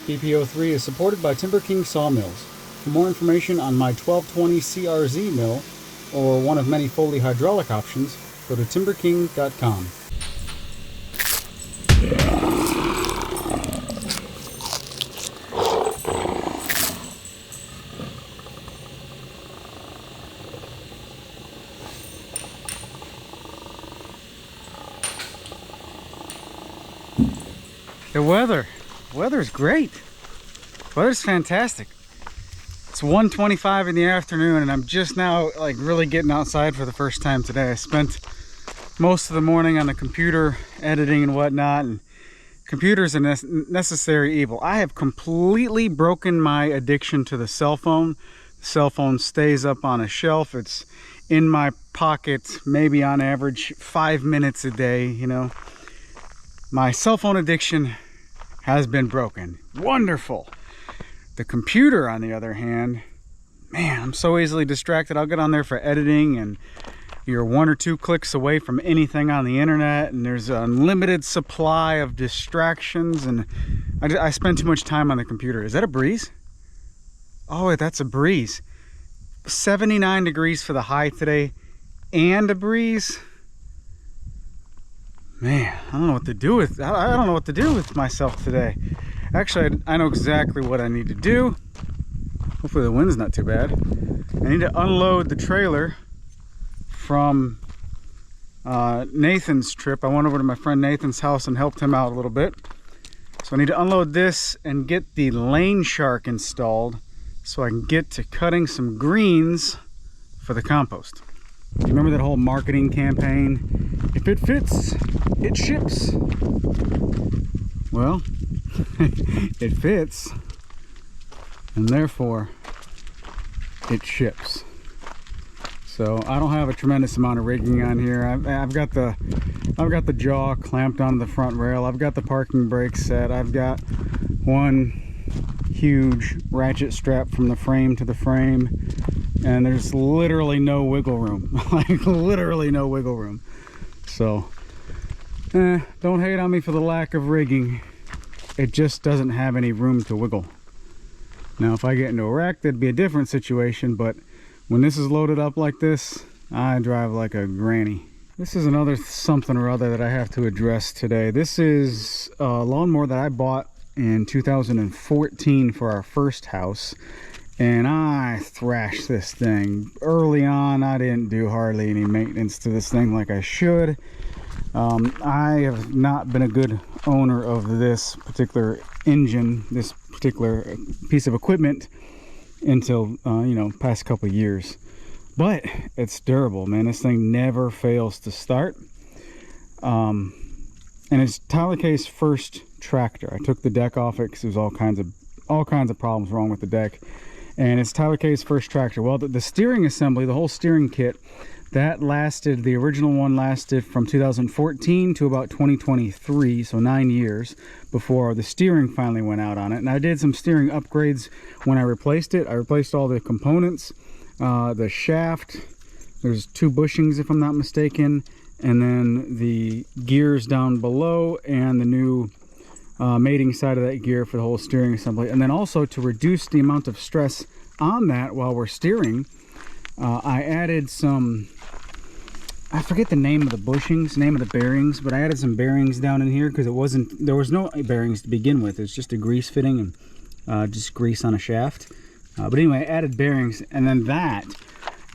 BPO3 is supported by Timber King Sawmills. For more information on my 1220 CRZ mill, or one of many Foley hydraulic options, go to timberking.com. The weather's great. Weather's fantastic. It's 1:25 in the afternoon and I'm just now like really getting outside for the first time today. I spent most of the morning on the computer editing and whatnot, and computer's a necessary evil. I have completely broken my addiction to the cell phone. The cell phone stays up on a shelf. It's in my pocket maybe on average 5 minutes a day, you know. My cell phone addiction has been broken. Wonderful. The computer, on the other hand, man, I'm so easily distracted. I'll get on there for editing and you're 1 or 2 clicks away from anything on the internet, and there's an unlimited supply of distractions, and I spend too much time on the computer. Is that a breeze? Oh, that's a breeze. 79 degrees for the high today and a breeze. Man, I don't know what to do with I don't know what to do with myself today. Actually, I know exactly what I need to do. Hopefully the wind's not too bad. I need to unload the trailer from Nathan's trip. I went over to my friend Nathan's house and helped him out a little bit. So I need to unload this and get the Laneshark installed so I can get to cutting some greens for the compost. You remember that whole marketing campaign? If it fits, it ships. Well, it fits, and therefore it ships. So I don't have a tremendous amount of rigging on here. I've got the jaw clamped onto the front rail. I've got the parking brake set. I've got one huge ratchet strap from the frame to the frame, and there's literally no wiggle room. Like literally no wiggle room. So don't hate on me for the lack of rigging. It just doesn't have any room to wiggle. Now if I get into a wreck, that'd be a different situation, but when this is loaded up like this, I drive like a granny. This is another something or other that I have to address today. This is a lawnmower that I bought in 2014 for our first house, and I thrashed this thing. Early on, I didn't do hardly any maintenance to this thing like I should. I have not been a good owner of this particular engine, this particular piece of equipment, until you know, past couple years. But it's durable, man. This thing never fails to start. And it's Tyler K's first tractor. I took the deck off it because there was all kinds of problems wrong with the deck, and it's Tyler K's first tractor. Well, the steering assembly, the whole steering kit, that lasted, the original one lasted from 2014 to about 2023, so 9 years before the steering finally went out on it. And I did some steering upgrades when I replaced it. I replaced all the components, the shaft, there's 2 bushings if I'm not mistaken, and then the gears down below, and the new mating side of that gear for the whole steering assembly. And then also, to reduce the amount of stress on that while we're steering, I added some, I forget the name of the bushings, name of the bearings, but I added some bearings down in here because there was no bearings to begin with. It's just a grease fitting and just grease on a shaft. But anyway, I added bearings, and then that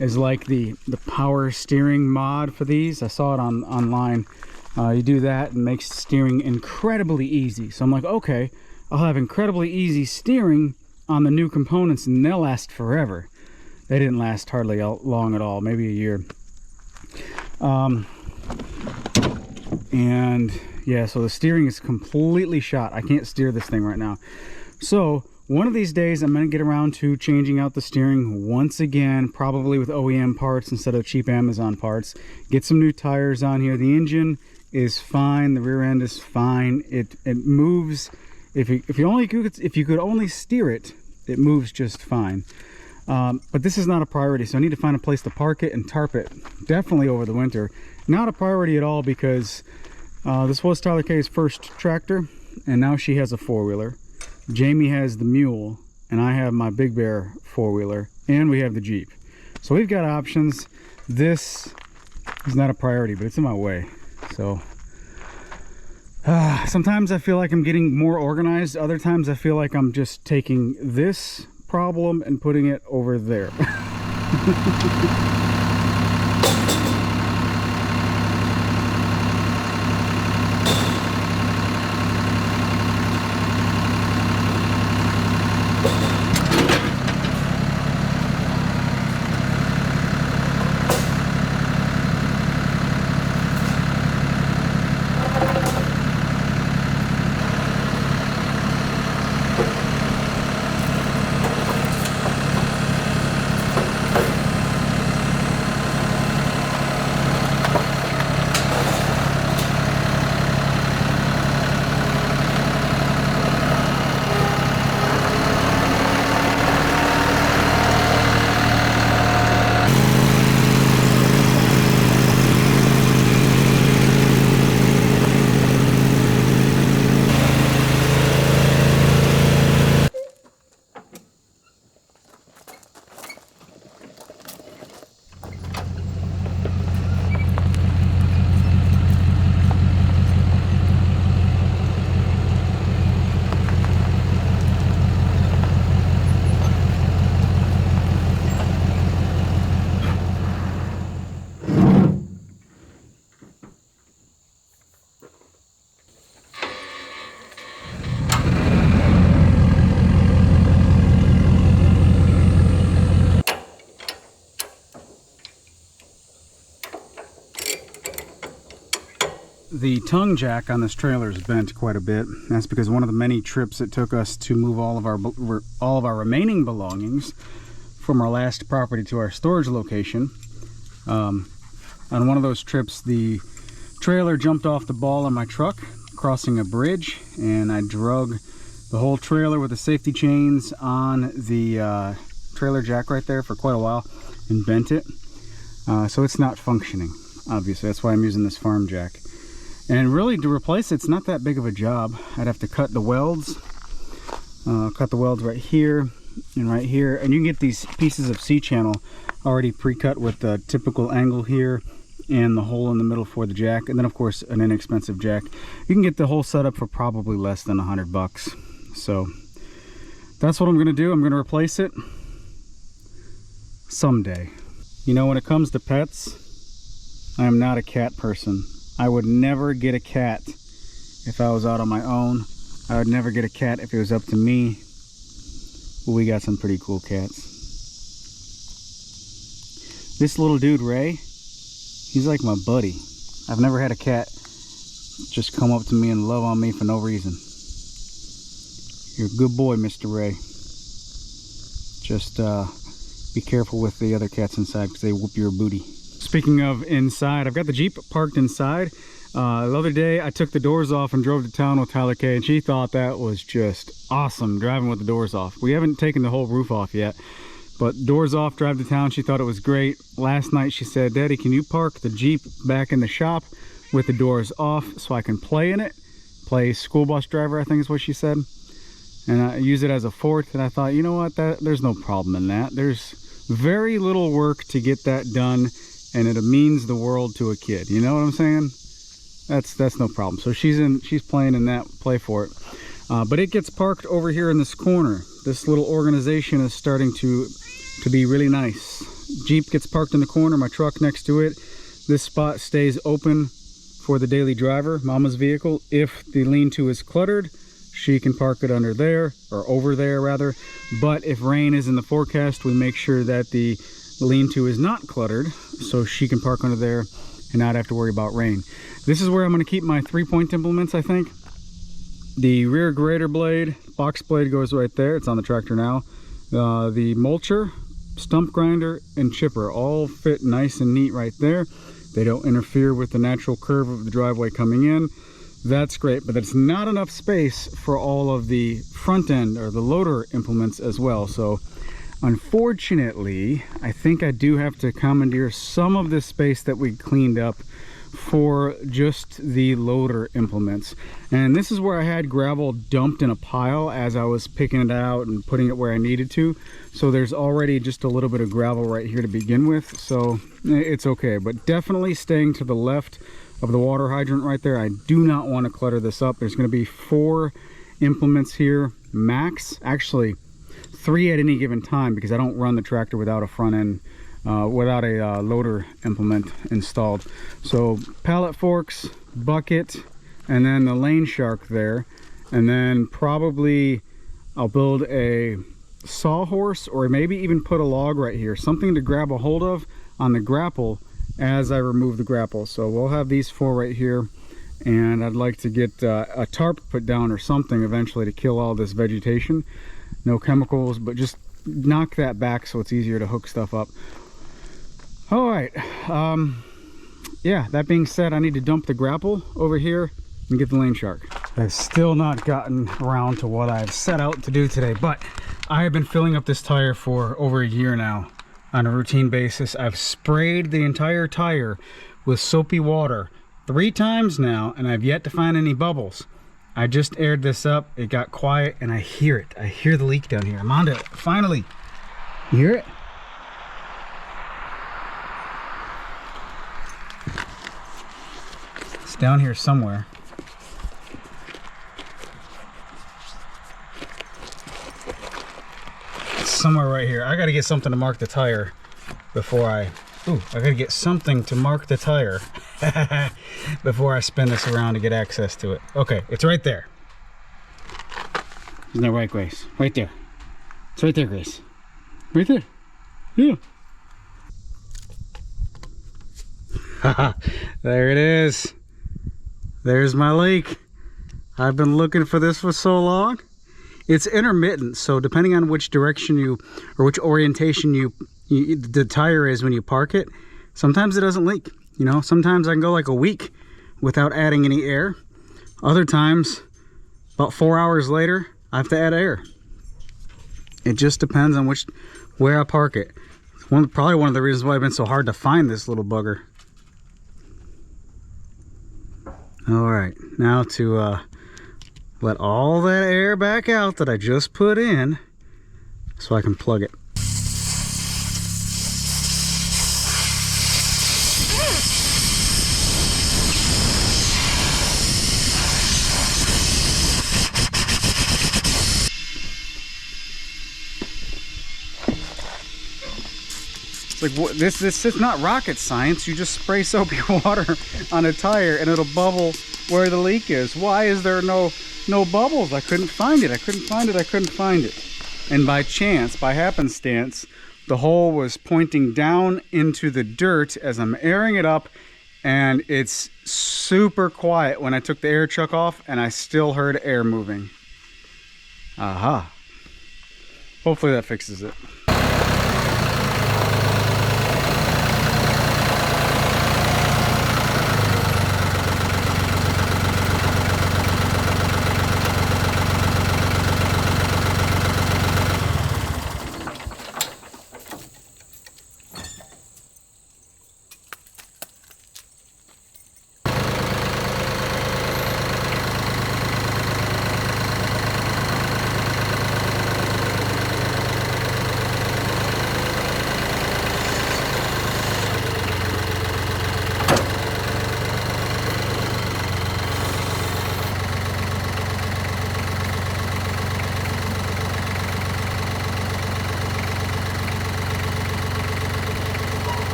is like the power steering mod for these. I saw it online. You do that and makes steering incredibly easy. So I'm like, okay, I'll have incredibly easy steering on the new components, and they'll last forever. They didn't last hardly long at all, maybe a year. And yeah, so the steering is completely shot. I can't steer this thing right now. So one of these days I'm going to get around to changing out the steering once again, probably with OEM parts instead of cheap Amazon parts. Get some new tires on here. The engine is fine, the rear end is fine. It moves. If you could only steer it, it moves just fine. But this is not a priority, so I need to find a place to park it and tarp it, definitely over the winter. Not a priority at all, because this was Tyler K's first tractor, and now she has a 4-wheeler. Jamie has the mule, and I have my Big Bear four-wheeler, and we have the Jeep. So we've got options. This is not a priority, but it's in my way. So sometimes I feel like I'm getting more organized. Other times I feel like I'm just taking this problem and putting it over there. The tongue jack on this trailer is bent quite a bit. That's because one of the many trips it took us to move all of our remaining belongings from our last property to our storage location. On one of those trips, the trailer jumped off the ball on my truck crossing a bridge, and I drug the whole trailer with the safety chains on the trailer jack right there for quite a while and bent it. So it's not functioning, obviously. That's why I'm using this farm jack. And really, to replace it, it's not that big of a job. I'd have to cut the welds right here and right here. And you can get these pieces of C-channel already pre-cut with the typical angle here and the hole in the middle for the jack. And then, of course, an inexpensive jack. You can get the whole setup for probably less than $100. So that's what I'm going to do. I'm going to replace it someday. You know, when it comes to pets, I am not a cat person. I would never get a cat if I was out on my own. I would never get a cat if it was up to me. But we got some pretty cool cats. This little dude, Ray, he's like my buddy. I've never had a cat just come up to me and love on me for no reason. You're a good boy, Mr. Ray. Just be careful with the other cats inside because they whoop your booty. Speaking of inside, I've got the Jeep parked inside. The other day I took the doors off and drove to town with Tyler K, and she thought that was just awesome, driving with the doors off. We haven't taken the whole roof off yet, but doors off, drive to town, she thought it was great. Last night she said, "Daddy, can you park the Jeep back in the shop with the doors off so I can play in it?" Play school bus driver, I think is what she said. And I use it as a fort, and I thought, you know what, there's no problem in that. There's very little work to get that done, and it means the world to a kid. You know what I'm saying? That's no problem. So she's playing in that play for it. But it gets parked over here in this corner. This little organization is starting to be really nice. Jeep gets parked in the corner, my truck next to it. This spot stays open for the daily driver, Mama's vehicle. If the lean-to is cluttered, she can park it under there, or over there rather. But if rain is in the forecast, we make sure that the lean-to is not cluttered, so she can park under there and not have to worry about rain. This is where I'm going to keep my 3-point implements, I think. The rear grader blade, box blade goes right there. It's on the tractor now. The mulcher, stump grinder, and chipper all fit nice and neat right there. They don't interfere with the natural curve of the driveway coming in. That's great, but that's not enough space for all of the front end or the loader implements as well. So unfortunately, I think I do have to commandeer some of this space that we cleaned up for just the loader implements. And this is where I had gravel dumped in a pile as I was picking it out and putting it where I needed to. So there's already just a little bit of gravel right here to begin with, so it's okay. But definitely staying to the left of the water hydrant right there. I do not want to clutter this up. There's going to be 4 implements here max, actually 3 at any given time, because I don't run the tractor without a front end, without a loader implement installed. So pallet forks, bucket, and then the Laneshark there, and then probably I'll build a sawhorse, or maybe even put a log right here, something to grab a hold of on the grapple as I remove the grapple. So we'll have these 4 right here, and I'd like to get a tarp put down or something eventually to kill all this vegetation. No chemicals, but just knock that back so it's easier to hook stuff up. All right, yeah, that being said, I need to dump the grapple over here and get the Laneshark. I've still not gotten around to what I've set out to do today, but I have been filling up this tire for over a year now on a routine basis. I've sprayed the entire tire with soapy water 3 times now, and I've yet to find any bubbles. I just aired this up, it got quiet, and I hear it. I hear the leak down here. I'm onto it, finally. You hear it? It's down here somewhere. It's somewhere right here. I gotta get something to mark the tire before I gotta get something to mark the tire before I spin this around to get access to it. Okay, it's right there. Isn't that right, Grace? Right there. It's right there, Grace. Right there. Yeah. There it is. There's my leak. I've been looking for this for so long. It's intermittent, so depending on which direction you, or which orientation the tire is when you park it, sometimes it doesn't leak. You know, sometimes I can go like a week without adding any air. Other times, about 4 hours later, I have to add air. It just depends on where I park it. Probably one of the reasons why it's been so hard to find this little bugger. All right, now to let all that air back out that I just put in so I can plug it. Like, this is not rocket science. You just spray soapy water on a tire and it'll bubble where the leak is. Why is there no bubbles? I couldn't find it. I couldn't find it. And by chance, by happenstance, the hole was pointing down into the dirt as I'm airing it up, and it's super quiet when I took the air chuck off, and I still heard air moving. Aha. Hopefully that fixes it.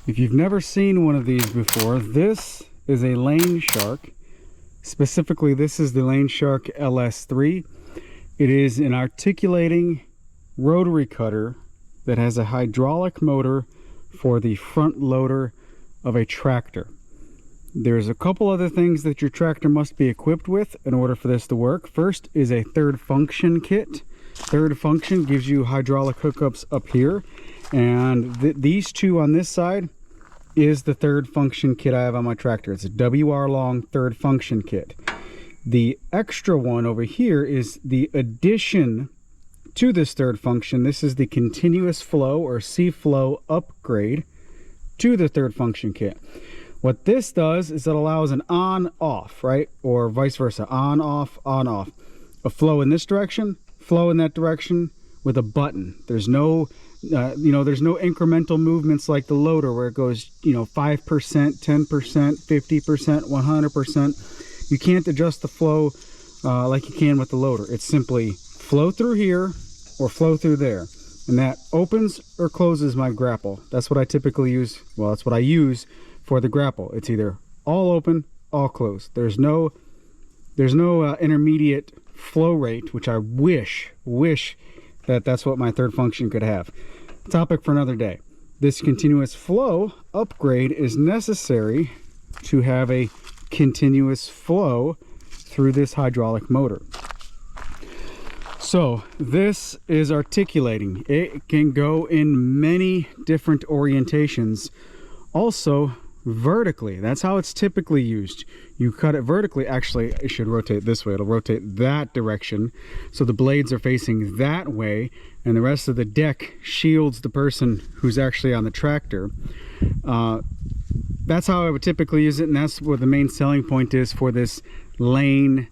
If you've never seen one of these before, this is a Laneshark. Specifically, this is the Laneshark LS3. It is an articulating rotary cutter that has a hydraulic motor for the front loader of a tractor. There's a couple other things that your tractor must be equipped with in order for this to work. First is a third function kit. Third function gives you hydraulic hookups up here, and these two on this side is the third function kit I have on my tractor. It's a WR long third function kit. The extra one over here is the addition to this third function. This is the continuous flow or C-flow upgrade to the third function kit. What this does is it allows an on-off, right? Or vice versa, on-off, on-off. A flow in this direction, flow in that direction with a button. There's no, there's no incremental movements like the loader where it goes, 5%, 10%, 50%, 100%. You can't adjust the flow like you can with the loader. It's simply flow through here or flow through there. And that opens or closes my grapple. That's what I typically use. Well, that's what I use for the grapple. It's either all open, all closed. There's no intermediate flow rate, which I wish that that's what my third function could have. Topic for another day. This continuous flow upgrade is necessary to have a continuous flow through this hydraulic motor. So this is articulating. It can go in many different orientations. Also vertically, that's how it's typically used. You cut it vertically. Actually, it should rotate this way. It'll rotate that direction, so the blades are facing that way, and the rest of the deck shields the person who's actually on the tractor. That's how I would typically use it, and that's what the main selling point is for this Laneshark.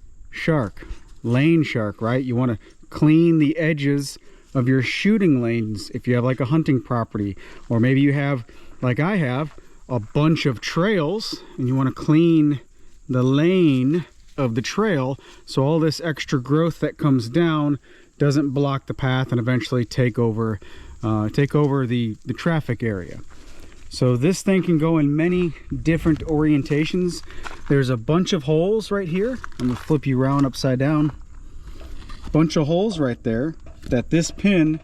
Laneshark, right? You want to clean the edges of your shooting lanes if you have like a hunting property, or maybe you have, like I have, a bunch of trails and you want to clean the lane of the trail so all this extra growth that comes down doesn't block the path and eventually take over the traffic area. So this thing can go in many different orientations. There's a bunch of holes right here. I'm gonna flip you around upside down. Bunch of holes right there that this pin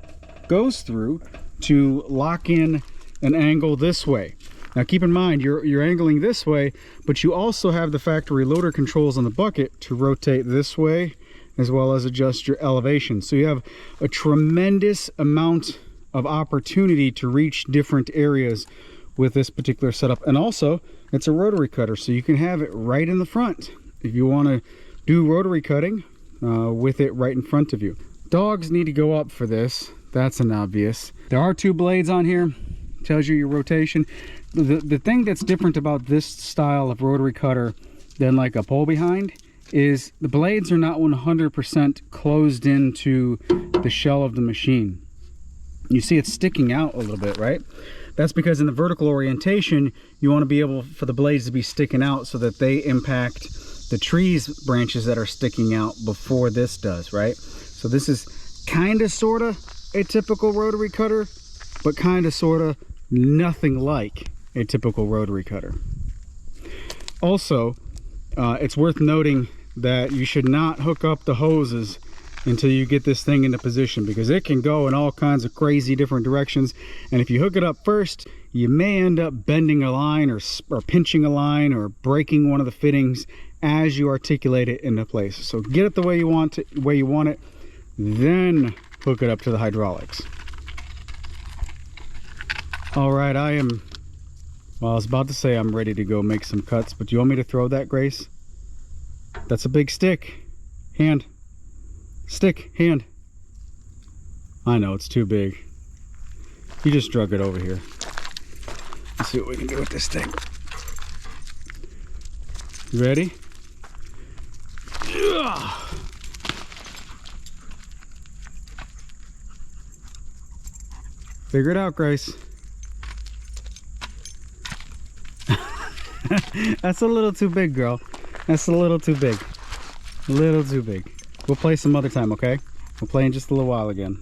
goes through to lock in an angle this way. Now keep in mind, you're angling this way, but you also have the factory loader controls on the bucket to rotate this way, as well as adjust your elevation. So you have a tremendous amount of opportunity to reach different areas with this particular setup. And also, it's a rotary cutter, so you can have it right in the front if you want to do rotary cutting with it right in front of you. Dogs need to go up for this. That's an obvious. There are two blades on here. Tells you your rotation. The thing that's different about this style of rotary cutter than like a pull behind is the blades are not 100% closed into the shell of the machine. You see it's sticking out a little bit, right? That's because in the vertical orientation, you want to be able for the blades to be sticking out so that they impact the trees branches that are sticking out before this does, right? So this is kind of sort of a typical rotary cutter, but kind of sort of nothing like a typical rotary cutter. Also, it's worth noting that you should not hook up the hoses until you get this thing into position, because it can go in all kinds of crazy different directions, and if you hook it up first, you may end up bending a line or pinching a line or breaking one of the fittings as you articulate it into place. So get it the way you want it, then hook it up to the hydraulics. All right, I was about to say I'm ready to go make some cuts, but do you want me to throw that, Grace? That's a big stick. Hand. Stick. Hand. I know, it's too big. You just drug it over here. Let's see what we can do with this thing. You ready? Figure it out, Grace. That's a little too big, girl. That's a little too big. A little too big. We'll play some other time, okay? We'll play in just a little while again.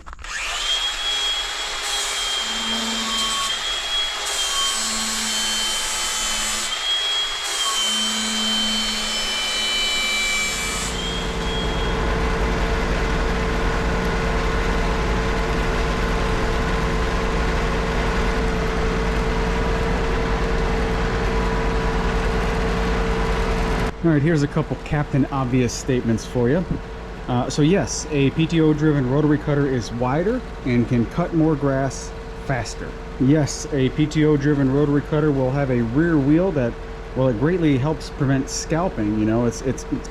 All right, here's a couple Captain Obvious statements for you. So yes, a PTO-driven rotary cutter is wider and can cut more grass faster. Yes, a PTO-driven rotary cutter will have a rear wheel that, well, it greatly helps prevent scalping. You know, it's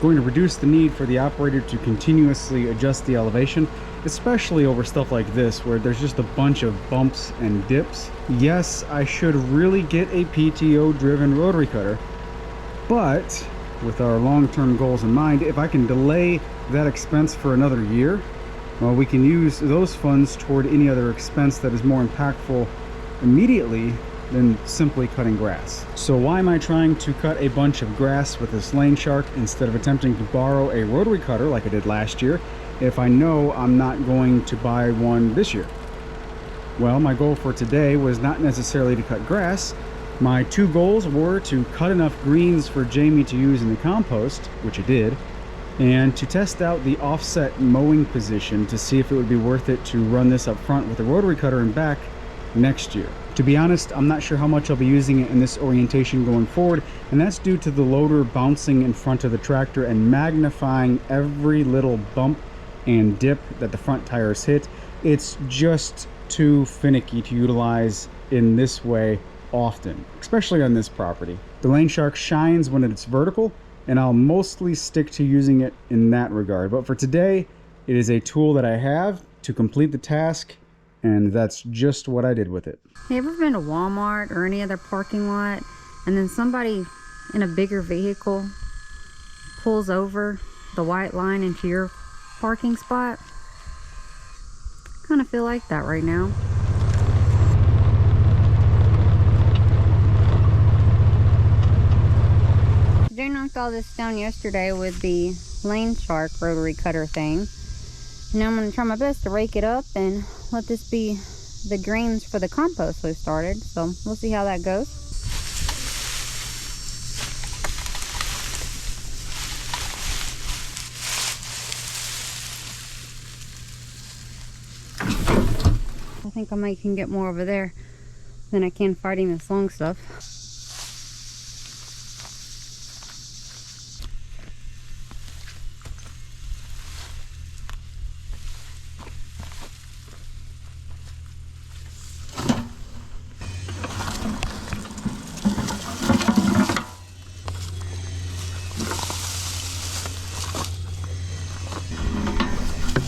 going to reduce the need for the operator to continuously adjust the elevation, especially over stuff like this where there's just a bunch of bumps and dips. Yes, I should really get a PTO-driven rotary cutter, but with our long-term goals in mind, if I can delay that expense for another year, well, we can use those funds toward any other expense that is more impactful immediately than simply cutting grass. So why am I trying to cut a bunch of grass with this Laneshark instead of attempting to borrow a rotary cutter like I did last year if I know I'm not going to buy one this year? Well, my goal for today was not necessarily to cut grass. My two goals were to cut enough greens for Jamie to use in the compost, which I did, and to test out the offset mowing position to see if it would be worth it to run this up front with a rotary cutter and back next year. To be honest, I'm not sure how much I'll be using it in this orientation going forward, and that's due to the loader bouncing in front of the tractor and magnifying every little bump and dip that the front tires hit. It's just too finicky to utilize in this way often, especially on this property. The Laneshark shines when it's vertical, and I'll mostly stick to using it in that regard. But for today, it is a tool that I have to complete the task, and that's just what I did with it. Have you ever been to Walmart or any other parking lot, and then somebody in a bigger vehicle pulls over the white line into your parking spot? I kind of feel like that right now. They knocked all this down yesterday with the Laneshark rotary cutter thing. Now I'm going to try my best to rake it up and let this be the greens for the compost we've started. So we'll see how that goes. I think I can get more over there than I can fighting this long stuff.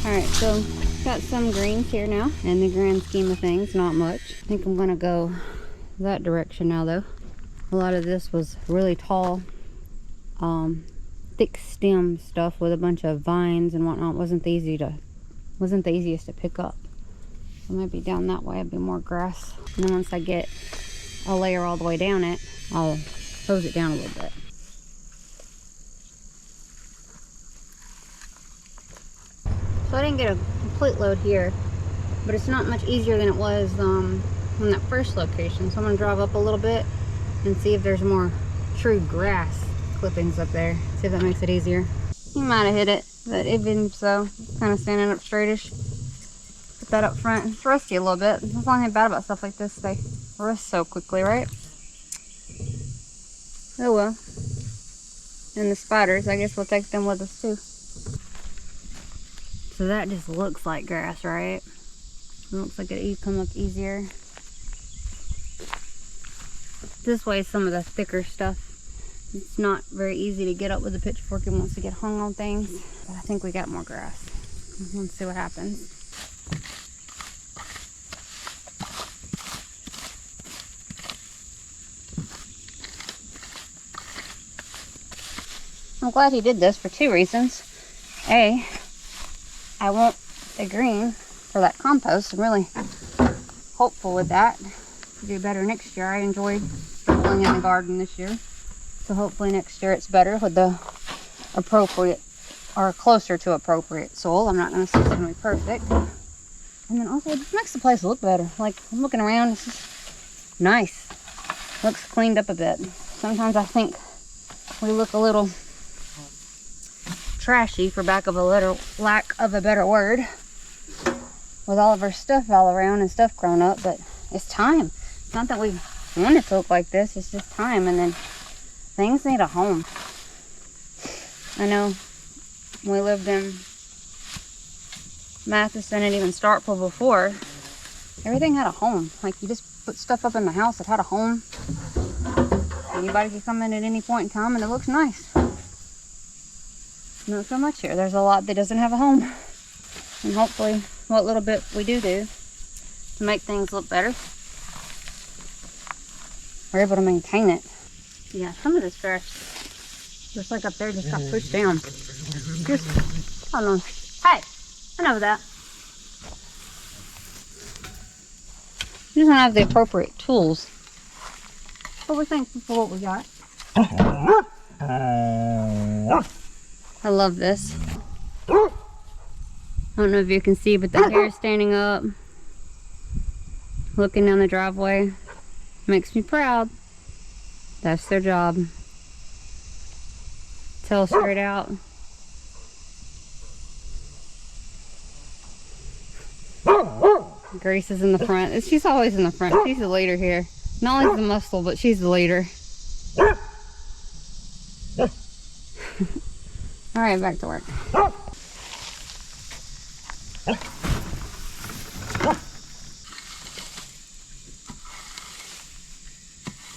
Alright, so got some greens here now. In the grand scheme of things, not much. I think I'm gonna go that direction now though. A lot of this was really tall, thick stem stuff with a bunch of vines and whatnot. Wasn't the easiest to pick up. So maybe down that way I'd be more grass. And then once I get a layer all the way down it, I'll hose it down a little bit. So I didn't get a complete load here, but it's not much easier than it was on that first location. So I'm gonna drive up a little bit and see if there's more true grass clippings up there. See if that makes it easier. You might have hit it, but even so, kind of standing up straightish. Put that up front. It's rusty a little bit. That's the only thing bad about stuff like this. They rust so quickly, right? Oh well. And the spiders, I guess we'll take them with us too. So that just looks like grass, right? It looks like it'd come up easier. This way, some of the thicker stuff, it's not very easy to get up with a pitchfork and wants to get hung on things. But I think we got more grass. Let's see what happens. I'm glad he did this for two reasons. A, I want a green for that compost. I'm really hopeful with that. Do better next year. I enjoyed sprinkling in the garden this year. So hopefully next year it's better with the appropriate or closer to appropriate soil. I'm not going to say it's going to be perfect. And then also it just makes the place look better. Like I'm looking around, it's just nice. Looks cleaned up a bit. Sometimes I think we look a little trashy, for lack of a better word, with all of our stuff all around and stuff grown up, but it's time. It's not that we want it to look like this, it's just time, and then things need a home. I know when we lived in Matheson and even Starkville before, everything had a home. Like, you just put stuff up in the house that had a home. Anybody could come in at any point in time and it looks nice. Not so much here. There's a lot that doesn't have a home. And hopefully what little bit we do to make things look better, we're able to maintain it. Yeah, some of this trash, just like up there, just got pushed down. Just, hold on. Hey, I know that. You just don't have the appropriate tools. But we're thankful for what we got. I love this. I don't know if you can see, but the hair standing up, looking down the driveway, makes me proud. That's their job. Tail straight out. Grace is in the front. She's always in the front. She's the leader here. Not only the muscle, but she's the leader. Alright, back to work.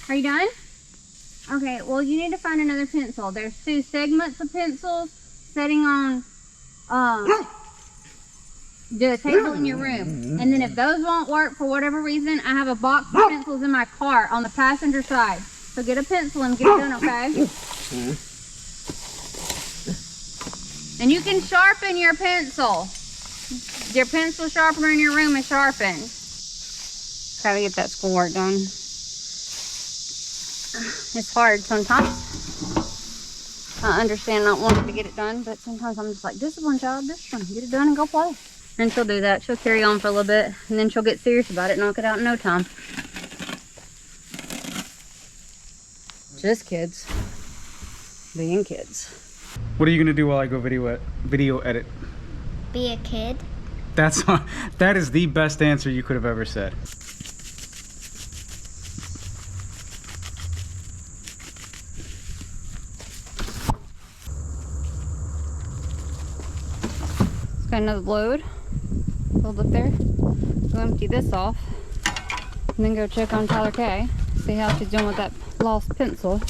Are you done? Okay, well, you need to find another pencil. There's 2 segments of pencils sitting on the table in your room. And then if those won't work for whatever reason, I have a box of pencils in my car on the passenger side. So get a pencil and get it done, okay? And you can sharpen your pencil. Your pencil sharpener in your room is sharpened. Gotta get that schoolwork done. It's hard sometimes. I understand not wanting to get it done, but sometimes I'm just like, discipline, child, discipline. Get it done and go play. And she'll do that. She'll carry on for a little bit, and then she'll get serious about it, knock it out in no time. Just kids. Being kids. What are you gonna do while I go video edit? Be a kid. That is the best answer you could have ever said. Got another load filled up there. Go empty this off and then go check on Tyler K, see how she's doing with that lost pencil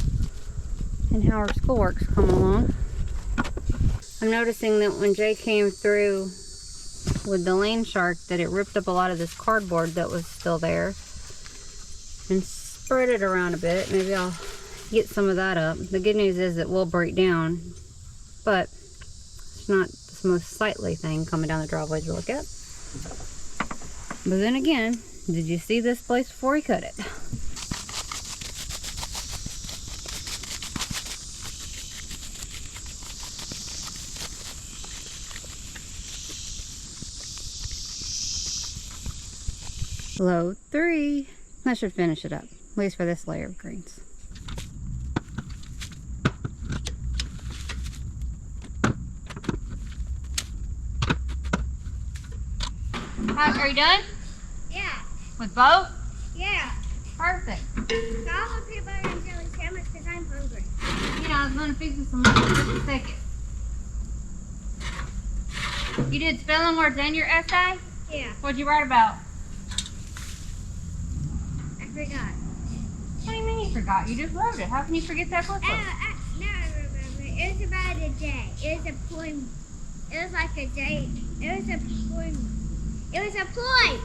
and how her schoolwork's coming along. I'm noticing that when Jay came through with the Laneshark, that it ripped up a lot of this cardboard that was still there and spread it around a bit. Maybe I'll get some of that up. The good news is it will break down, but it's not the most sightly thing coming down the driveway to look at. But then again, did you see this place before he cut it? Load 3. That should finish it up, at least for this layer of greens. Are you done? Yeah. With both? Yeah. Perfect. So I'll peanut butter and jelly sandwich because I'm hungry. You know, I was going to fix you some lunch in just a second. You did spelling words and your essay? Yeah. What'd you write about? I forgot. What do you mean you forgot? You just wrote it. How can you forget that quickly? Now I remember. It was about a day. It was a poem. It was like a day. It was a poem. It was a poem.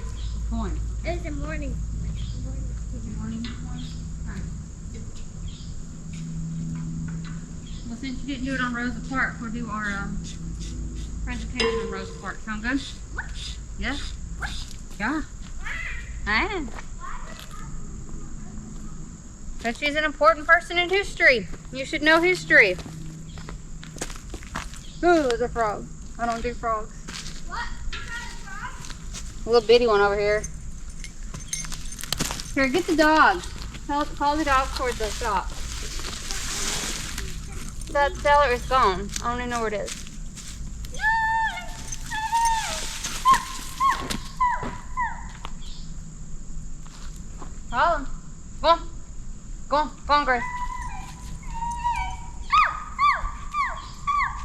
Poem. It was a morning. Morning. Right. Well, since you didn't do it on Rosa Park, we'll do our presentation on Rosa Park. Sound good? Yeah? Yeah. I But she's an important person in history. You should know history. Ooh, there's a frog. I don't do frogs. What? You got a frog? A little bitty one over here. Here, get the dog. Call the dog towards the shop. That seller is gone. I don't even know where it is. Call him. Go on. Go on. Go on, Grace.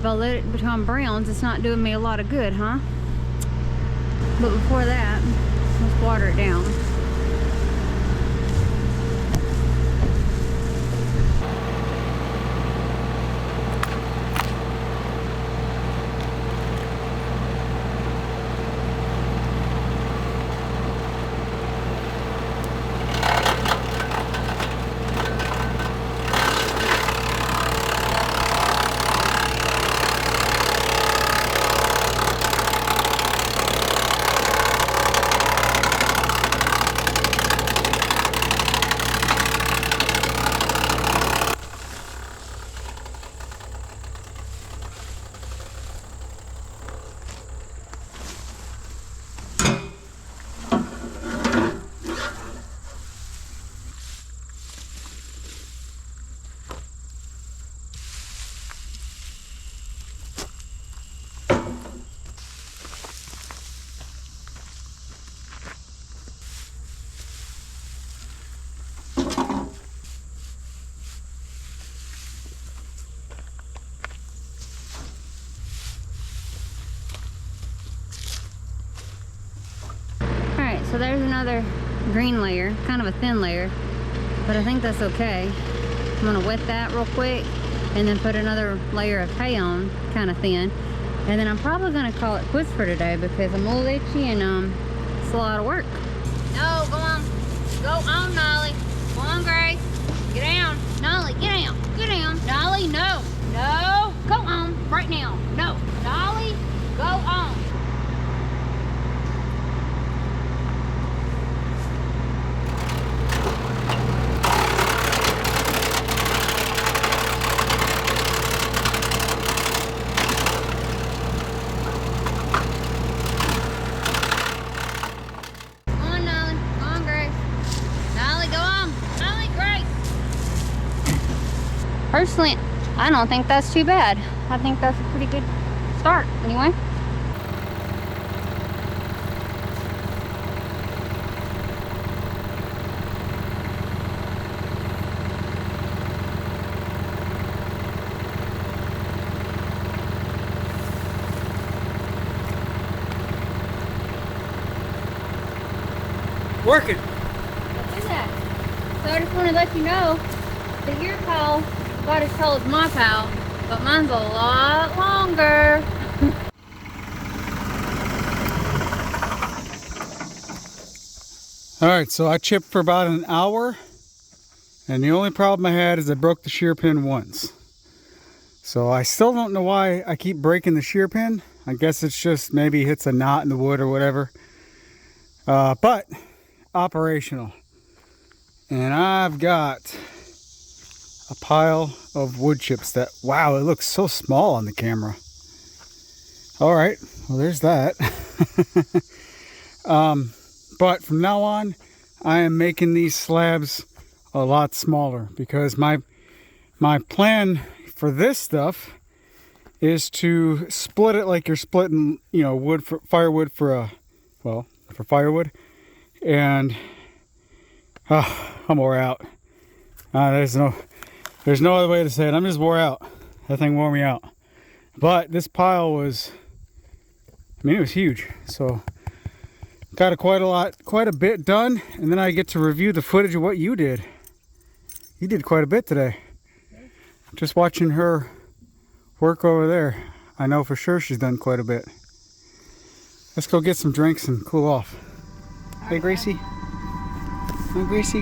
if I let it become browns, it's not doing me a lot of good, huh? But before that, let's water it down. So there's another green layer, kind of a thin layer, but I think that's okay. I'm gonna wet that real quick and then put another layer of hay on, kind of thin. And then I'm probably gonna call it quits for today because I'm a little itchy and it's a lot of work. No, go on. Go on, Nolly. Go on, Grace. Get down. Nolly, get down. Get down. Nolly, no. No. Go on right now. No. Nolly, go on. Personally, I don't think that's too bad. I think that's a pretty good start, anyway. Working. What is that? So I just want to let you know that your pile about as tall as my pile, but mine's a lot longer. All right, so I chipped for about an hour, and the only problem I had is I broke the shear pin once. So I still don't know why I keep breaking the shear pin. I guess it's just maybe hits a knot in the wood or whatever. But operational. And I've got a pile of wood chips that, wow, it looks so small on the camera. All right, well, there's that. But from now on, I am making these slabs a lot smaller because my plan for this stuff is to split it like you're splitting, you know, wood for firewood for firewood. And I'm wore out. There's no other way to say it. I'm just wore out. That thing wore me out. But this pile was, I mean, it was huge. So got quite a bit done. And then I get to review the footage of what you did. You did quite a bit today. Just watching her work over there, I know for sure she's done quite a bit. Let's go get some drinks and cool off. Hey, Gracie. Hi, Gracie.